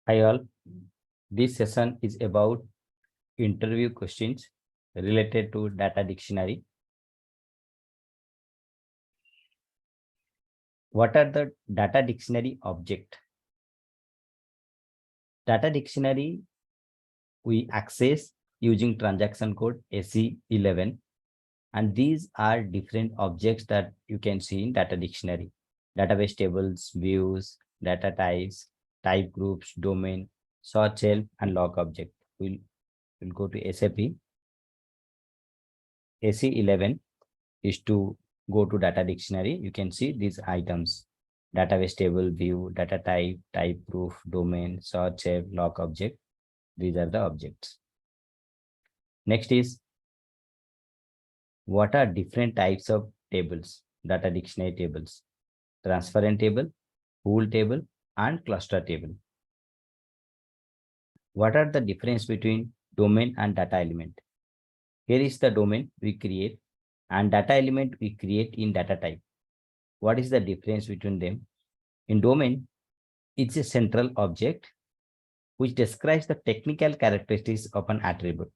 Hi all, this session is about interview questions related to data dictionary. What are the data dictionary object? Data dictionary we access using transaction code AC11, and these are different objects that you can see in data dictionary: database tables, views, data types, type groups, domain, sort shelf, and log object. We'll go to SAP. AC11 is to go to data dictionary. You can see these items: database table, view, data type, type proof, domain, sort shelf, log object. These are the objects. Next is, what are different types of tables? Data dictionary tables: transparent table, pool table, and cluster table. What are the difference between domain and data element? Here is the domain we create, and data element we create in data type. What is the difference between them? In domain, it's a central object which describes the technical characteristics of an attribute,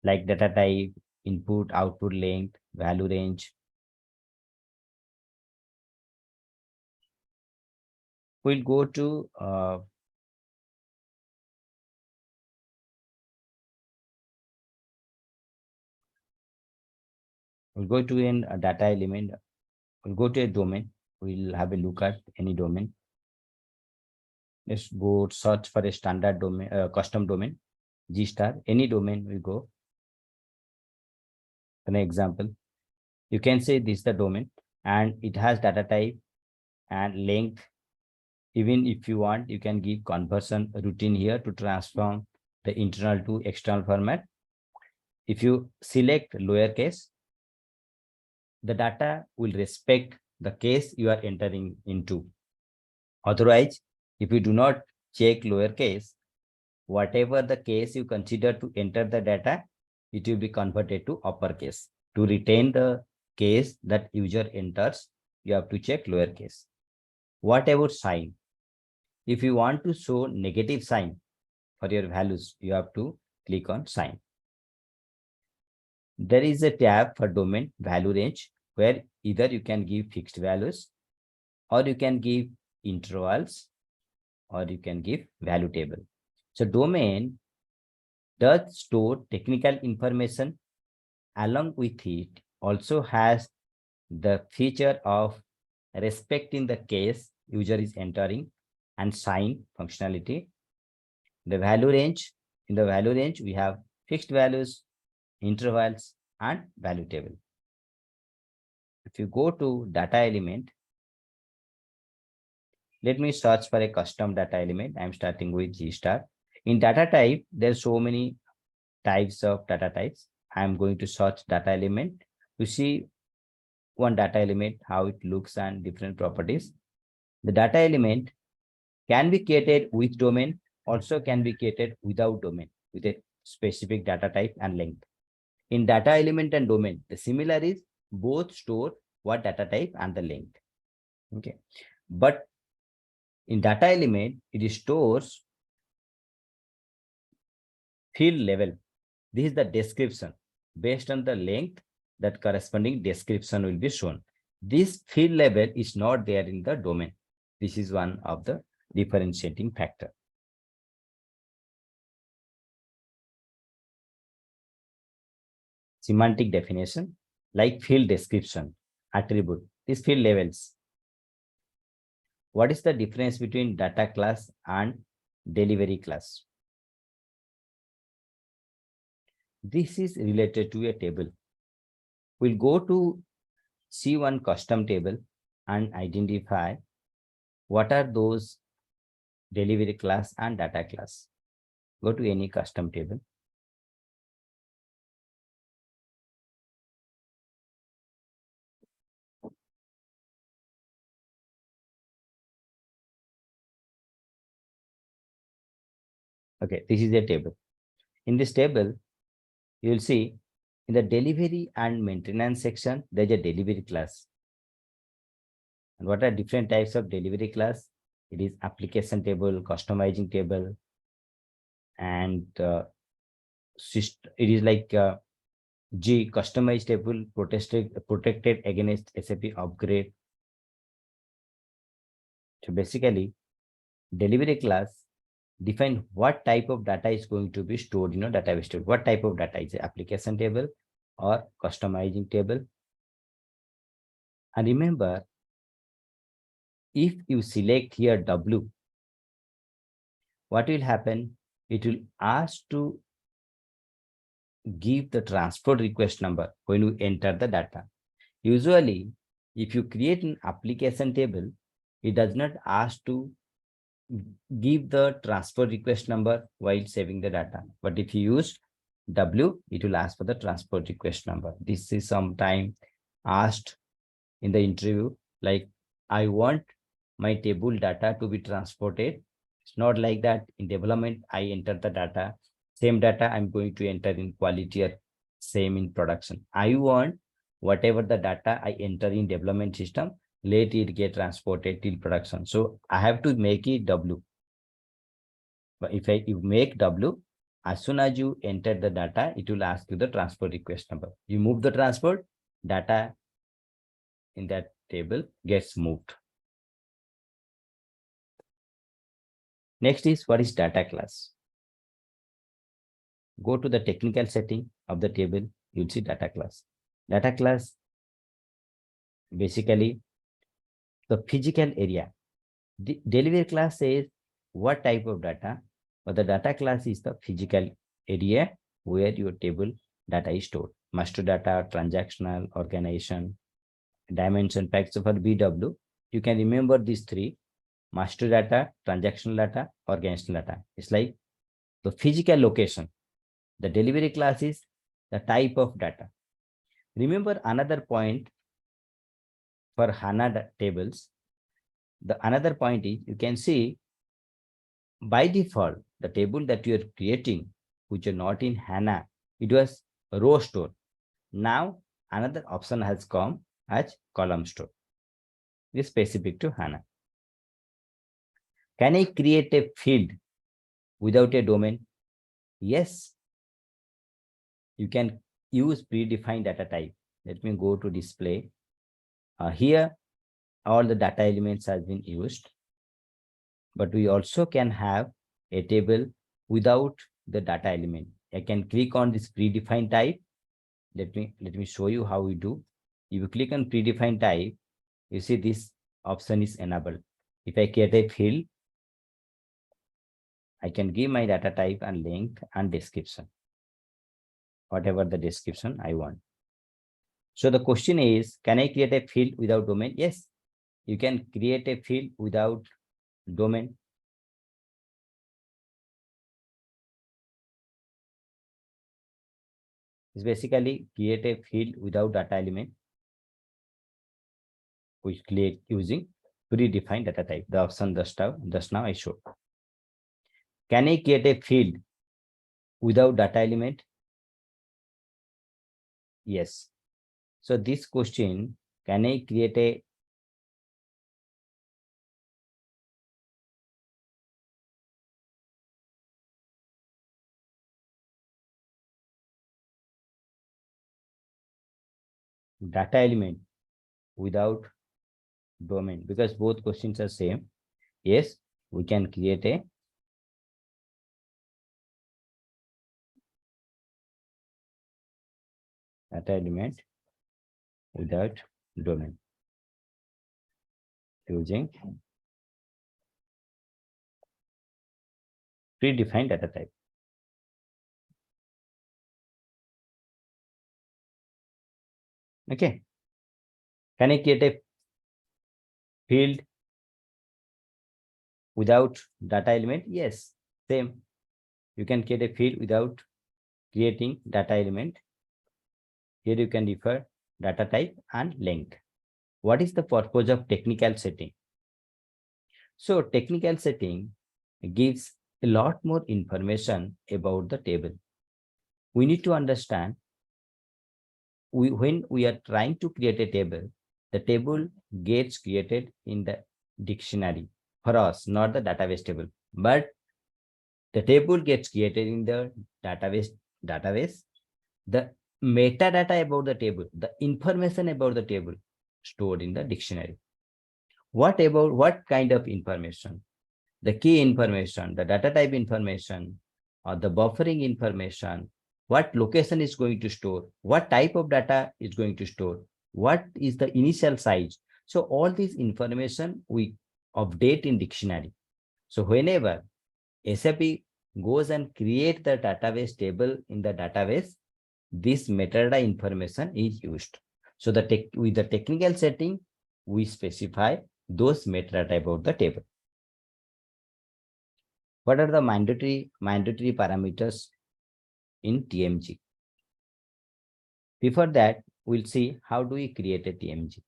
like data type, input, output length, value range. We'll go to a data element. We'll go to a domain. We'll have a look at any domain. Let's go search for a standard domain, custom domain, G star. Any domain we go. An example, you can say this is the domain, and it has data type and length. Even if you want, you can give conversion routine here to transform the internal to external format. If you select lowercase, the data will respect the case you are entering into. Otherwise, if you do not check lowercase, whatever the case you consider to enter the data, it will be converted to uppercase. To retain the case that user enters, you have to check lowercase. What about sign? If you want to show negative sign for your values, you have to click on sign. There is a tab for domain value range, where either you can give fixed values, or you can give intervals, or you can give value table. So domain does store technical information. Along with it, also has the feature of respecting the case user is entering and sign functionality. The value range, in the value range, we have fixed values, intervals, and value table. If you go to data element, let me search for a custom data element. I'm starting with G star. In data type, there's so many types of data types. I'm going to search data element to see one data element, how it looks and different properties. The data element can be created with domain, also can be created without domain, with a specific data type and length. In data element and domain, the similar is both store what data type and the length. Okay, but in data element, it stores field level. This is the description. Based on the length, that corresponding description will be shown. This field level is not there in the domain. This is one of the differentiating factor. Semantic definition, like field description, attribute, these field levels. What is the difference between data class and delivery class? This is related to a table. We'll go to C1 custom table and identify what are those delivery class and data class. Go to any custom table. Okay, this is a table. In this table, you will see in the delivery and maintenance section, there's a delivery class. And what are different types of delivery class? It is application table, customizing table, and it is like G, customized table protected against SAP upgrade. So basically, delivery class define what type of data is going to be stored in a database table. What type of data is it? Application table or customizing table? And remember, if you select here W, what will happen? It will ask to give the transport request number when you enter the data. Usually, if you create an application table, it does not ask to give the transfer request number while saving the data. But if you use W, it will ask for the transport request number. This is sometime asked in the interview, like, I want my table data to be transported. It's not like that. In development, I enter the data, same data I'm going to enter in quality or same in production. I want whatever the data I enter in development system, let it get transported till production. So I have to make it W. But if you make W, as soon as you enter the data, it will ask you the transport request number. You move the transport, data in that table gets moved. Next is, what is data class? Go to the technical setting of the table, you'll see data class. Data class, basically the physical area. The delivery class says what type of data, but the data class is the physical area where your table data is stored. Master data, transactional, organization, dimension packs. So for BW, you can remember these three: master data, transactional data, organizational data. It's like the physical location. The delivery class is the type of data. Remember another point for HANA tables. The another point is, you can see by default, the table that you are creating, which are not in HANA, it was row store. Now another option has come as column store. It is specific to HANA. Can I create a field without a domain? Yes. You can use predefined data type. Let me go to display. Here, all the data elements has been used, but we also can have a table without the data element. I can click on this predefined type. Let me show you how we do. If you click on predefined type, you see this option is enabled. If I create a field, I can give my data type and length and description, whatever the description I want. So the question is, can I create a field without domain? Yes, you can create a field without domain. It's basically create a field without data element, which click using predefined data type. The option just now I showed. Can I create a field without data element? Yes. So this question, can I create a data element without domain? Because both questions are same. Yes, we can create a data element without domain using predefined data type. Okay. Can I create a field without data element? Yes, same. You can create a field without creating data element. Here you can refer data type and length. What is the purpose of technical setting? So technical setting gives a lot more information about the table. We need to understand, when we are trying to create a table, the table gets created in the dictionary for us, not the database table. But the table gets created in the database. The metadata about the table, the information about the table stored in the dictionary. What about what kind of information? The key information, the data type information, or the buffering information, what location is going to store, what type of data is going to store, what is the initial size. So all this information we update in dictionary. So whenever SAP goes and create the database table in the database, this metadata information is used. So with the technical setting, we specify those metadata about the table. What are the mandatory parameters in TMG? Before that, we'll see how do we create a TMG.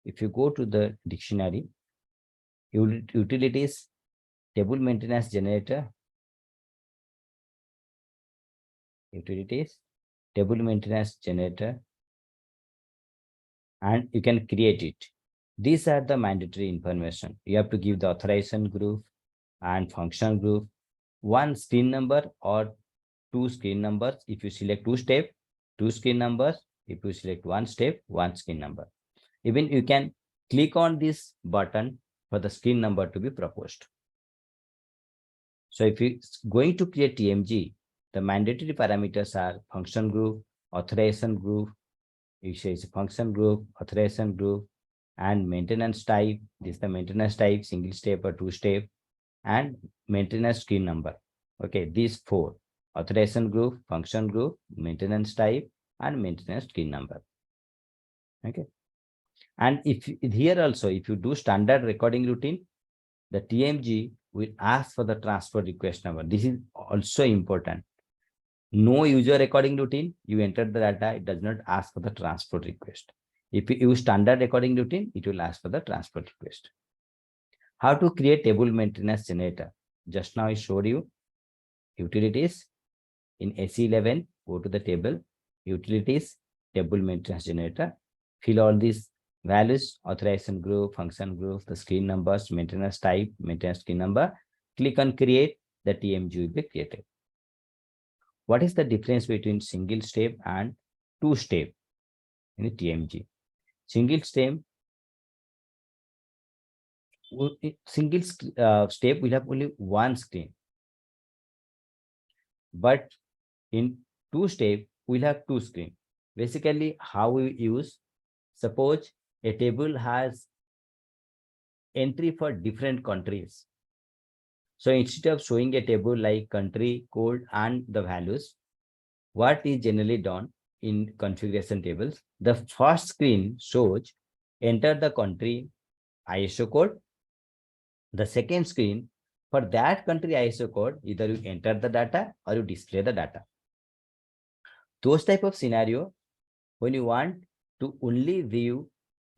If you go to the dictionary, utilities, table maintenance generator, utilities, table maintenance generator, and you can create it. These are the mandatory information. You have to give the authorization group and function group, one screen number or two screen numbers. If you select two step, two screen numbers. If you select one step, one screen number. Even you can click on this button for the screen number to be proposed. So if you going to create TMG, the mandatory parameters are function group, authorization group, you say function group, authorization group, and maintenance type. This is the maintenance type, single step or two step, and maintenance screen number. Okay, these four: authorization group, function group, maintenance type, and maintenance screen number. Okay, and if here also, if you do standard recording routine, the TMG will ask for the transfer request number. This is also important. No user recording routine, you enter the data, it does not ask for the transfer request. If you use standard recording routine, it will ask for the transfer request. How to create table maintenance generator? Just now I showed you utilities. In SE11, go to the table, utilities, table maintenance generator, fill all these values, authorization group, function group, the screen numbers, maintenance type, maintenance screen number, click on create, the TMG will be created. What is the difference between single step and two step in the TMG? Single step step will have only one screen, but in two step we'll have two screen. Basically, how we use, suppose a table has entry for different countries. So instead of showing a table like country, code, and the values, what is generally done in configuration tables, the first screen shows enter the country ISO code. The second screen, for that country ISO code, either you enter the data or you display the data. Those type of scenario, when you want to only view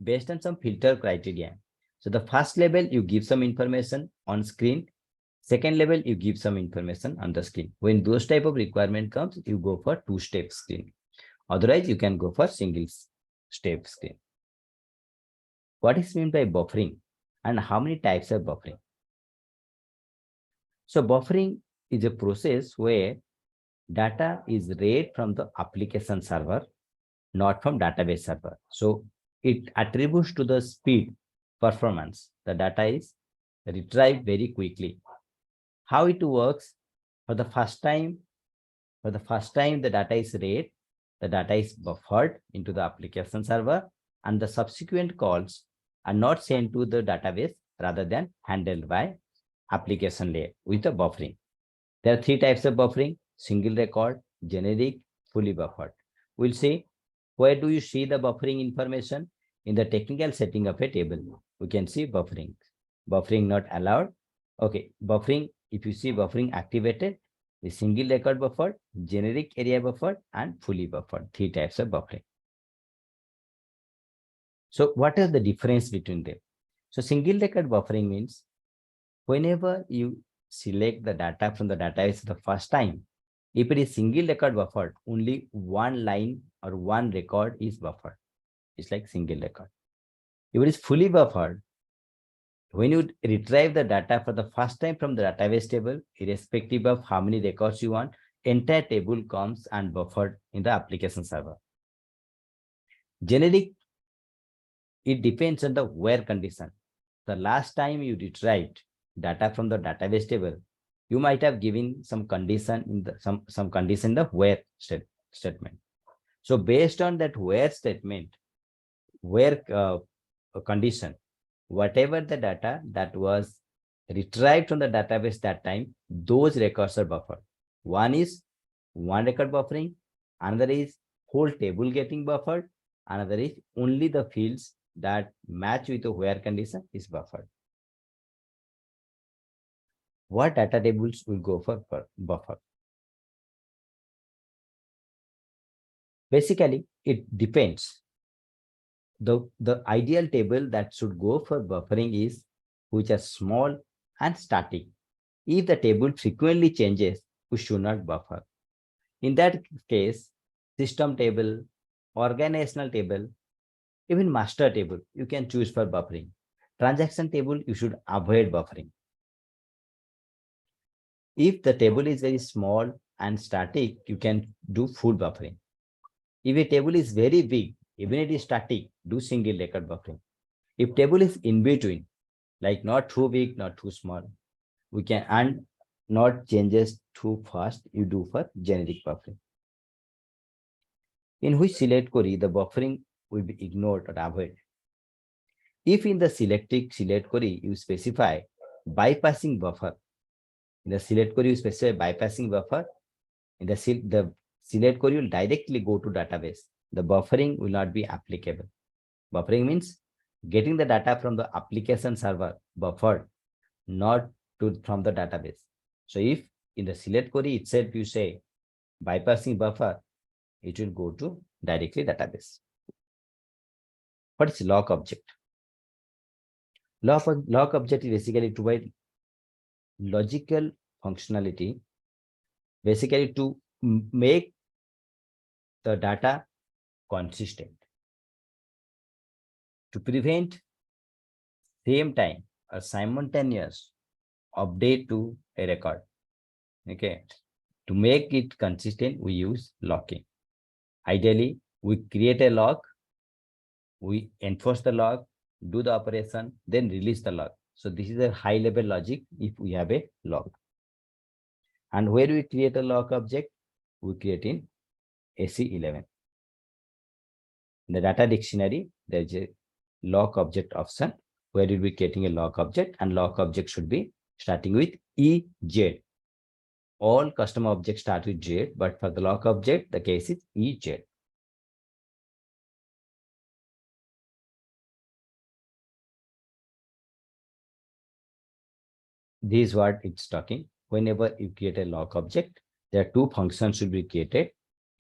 based on some filter criteria. So the first level, you give some information on screen. Second level, you give some information on the screen. When those type of requirement comes, you go for two-step screen. Otherwise, you can go for single step screen. What is meant by buffering and how many types of buffering? So buffering is a process where data is read from the application server, not from database server. So it attributes to the speed, performance. The data is retrieved very quickly. How it works? For the first time, the data is read, the data is buffered into the application server, and the subsequent calls are not sent to the database, rather than handled by application layer with the buffering. There are three types of buffering: single record, generic, fully buffered. We'll see where do you see the buffering information. In the technical setting of a table, we can see buffering. Buffering not allowed. Okay, buffering, if you see buffering activated, the single record buffered, generic area buffered, and fully buffered. Three types of buffering. So what is the difference between them? So single record buffering means whenever you select the data from the database the first time, if it is single record buffered, only one line or one record is buffered. It's like single record. If it is fully buffered, when you retrieve the data for the first time from the database table, irrespective of how many records you want, entire table comes and buffered in the application server. Generic, it depends on the where condition. The last time you retrieved data from the database table, you might have given some condition in the some condition in the where statement. So based on that where statement, where condition, whatever the data that was retrieved from the database that time, those records are buffered. One is one record buffering, another is whole table getting buffered, another is only the fields that match with the where condition is buffered. What data tables will go for buffer? Basically, it depends. The ideal table that should go for buffering is which are small and static. If the table frequently changes, we should not buffer. In that case, system table, organizational table, even master table, you can choose for buffering. Transaction table, you should avoid buffering. If the table is very small and static, you can do full buffering. If a table is very big, even it is static, do single record buffering. If table is in between, like not too big, not too small, we can, and not changes too fast, you do for generic buffering. In which select query, the buffering will be ignored or avoided. If in the select query, you specify bypassing buffer, in the select query, you specify bypassing buffer, in the select query will directly go to database. The buffering will not be applicable. Buffering means getting the data from the application server buffered, not from the database. So if in the select query itself you say bypassing buffer, it will go to directly database. What is lock object? Lock object is basically to provide logical functionality, basically to make the data consistent, to prevent same time or simultaneous update to a record. Okay, to make it consistent, we use locking. Ideally, we create a lock, we enforce the lock, do the operation, then release the lock. So this is a high level logic if we have a lock. And where we create a lock object, we create in AC11. In the data dictionary, there is a lock object option where we'll be creating a lock object, and lock object should be starting with EZ. All custom objects start with Z, but for the lock object, the case is EZ. This is what it's talking. Whenever you create a lock object, there are two functions should be created,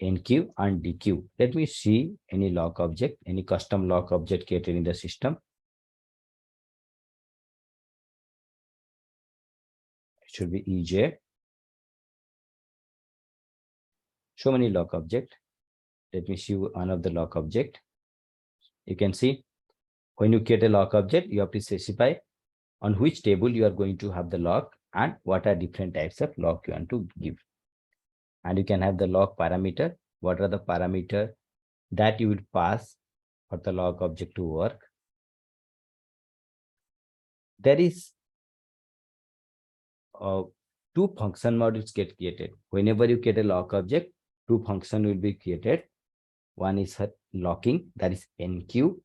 enqueue and dequeue. Let me see any lock object, any custom lock object created in the system. It should be EJ. So many lock object. Let me see one of the lock object. You can see when you create a lock object, you have to specify on which table you are going to have the lock and what are different types of lock you want to give. And you can have the lock parameter. What are the parameter that you will pass for the lock object to work? There is two function modules get created. Whenever you create a lock object, two function will be created. One is locking, that is enqueue.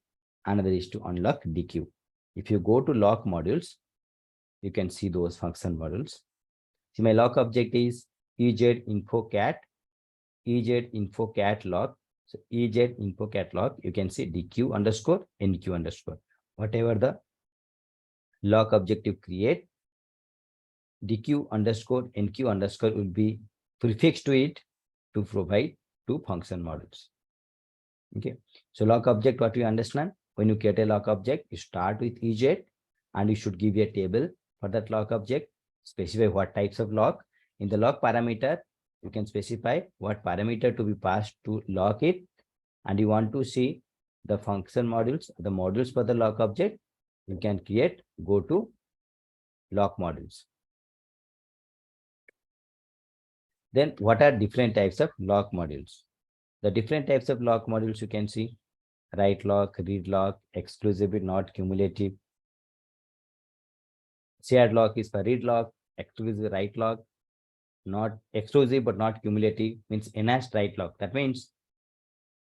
Another is to unlock dequeue. If you go to lock modules, you can see those function modules. See, my lock object is EZ info cat, EZ info cat lock. So EZ info cat lock, you can see dequeue underscore, enqueue underscore. Whatever the lock objective create, dequeue underscore, enqueue underscore will be prefixed to it to provide two function models. Okay, so lock object, what we understand, when you create a lock object, you start with EZ and you should give a table for that lock object, specify what types of lock. In the lock parameter, you can specify what parameter to be passed to lock it, and you want to see the function modules, the modules for the lock object, you can create, go to lock modules. Then what are different types of lock modules? The different types of lock modules you can see: write lock, read lock, exclusive not cumulative. Shared lock is for read lock, exclusive write lock, not exclusive but not cumulative means enhanced write lock. That means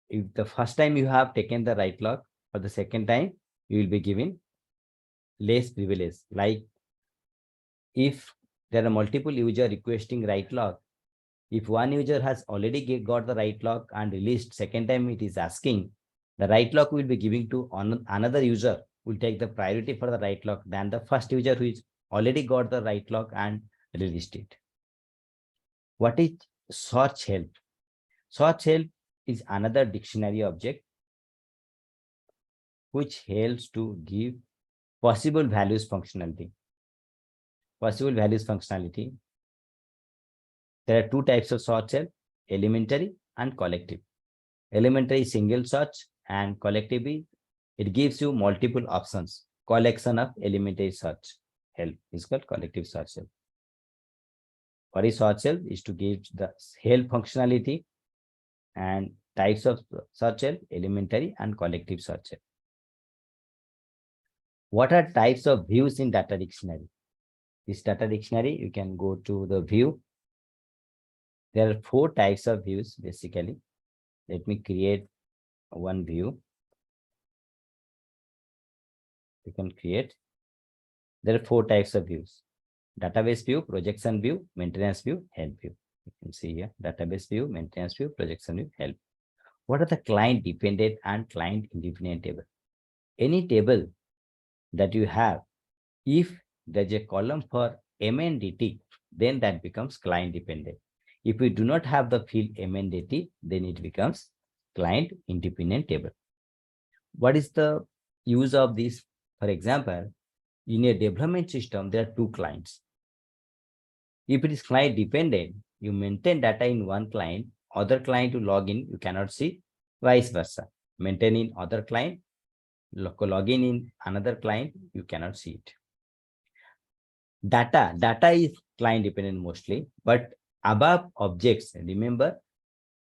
if the first time you have taken the write lock, for the second time you will be given less privilege. Like if there are multiple user requesting write lock, if one user has already got the write lock and released, second time it is asking, the write lock will be giving to another user, will take the priority for the write lock than the first user who is already got the write lock and released it. What is search help? Search help is another dictionary object which helps to give possible values functionality. Possible values functionality. There are two types of search help: elementary and collective. Elementary single search and collective, it gives you multiple options. Collection of elementary search help is called collective search help. What is search help? Is to give the help functionality, and types of search help: elementary and collective search help. What are types of views in data dictionary? This data dictionary, you can go to the view. There are 4 types of views basically. Let me create one view. You can create. There are 4 types of views: database view, projection view, maintenance view, help view. You can see here database view, maintenance view, projection view, help. What are the client dependent and client independent table? Any table that you have, if there's a column for MNDT, then that becomes client dependent. If we do not have the field MNDT, then it becomes client independent table. What is the use of this? For example, in a development system, there are 2 clients. If it is client dependent, you maintain data in one client, other client to log in, you cannot see, vice versa. Maintain in other client, log in another client, you cannot see it. Data is client dependent mostly, but above objects, remember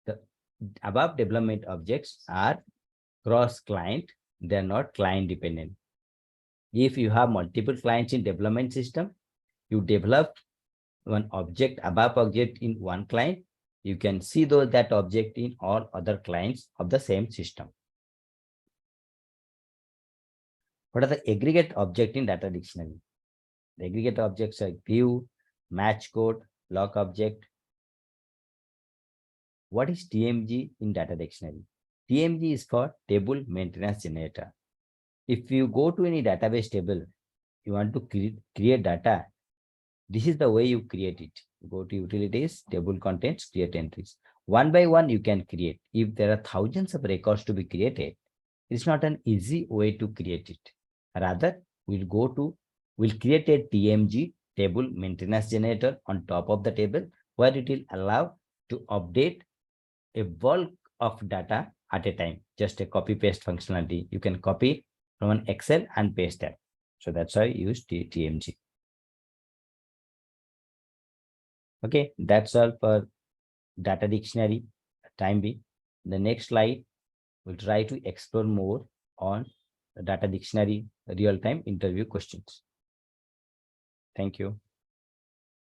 the above development objects are cross client, they are not client dependent. If you have multiple clients in development system, you develop one object, above object in one client, you can see that object in all other clients of the same system. What are the aggregate object in data dictionary? The aggregate objects are view, match code, lock object. What is TMG in data dictionary? TMG is for table maintenance generator. If you go to any database table, you want to create data, this is the way you create it. Go to utilities, table contents, create entries. One by one, you can create. If there are thousands of records to be created, it's not an easy way to create it. Rather, we'll create a TMG, table maintenance generator, on top of the table, where it will allow to update a bulk of data at a time. Just a copy paste functionality. You can copy from an Excel and paste that. So that's why I use TMG. Okay, that's all for data dictionary time being. The next slide, we'll try to explore more on the data dictionary real-time interview questions. Thank you.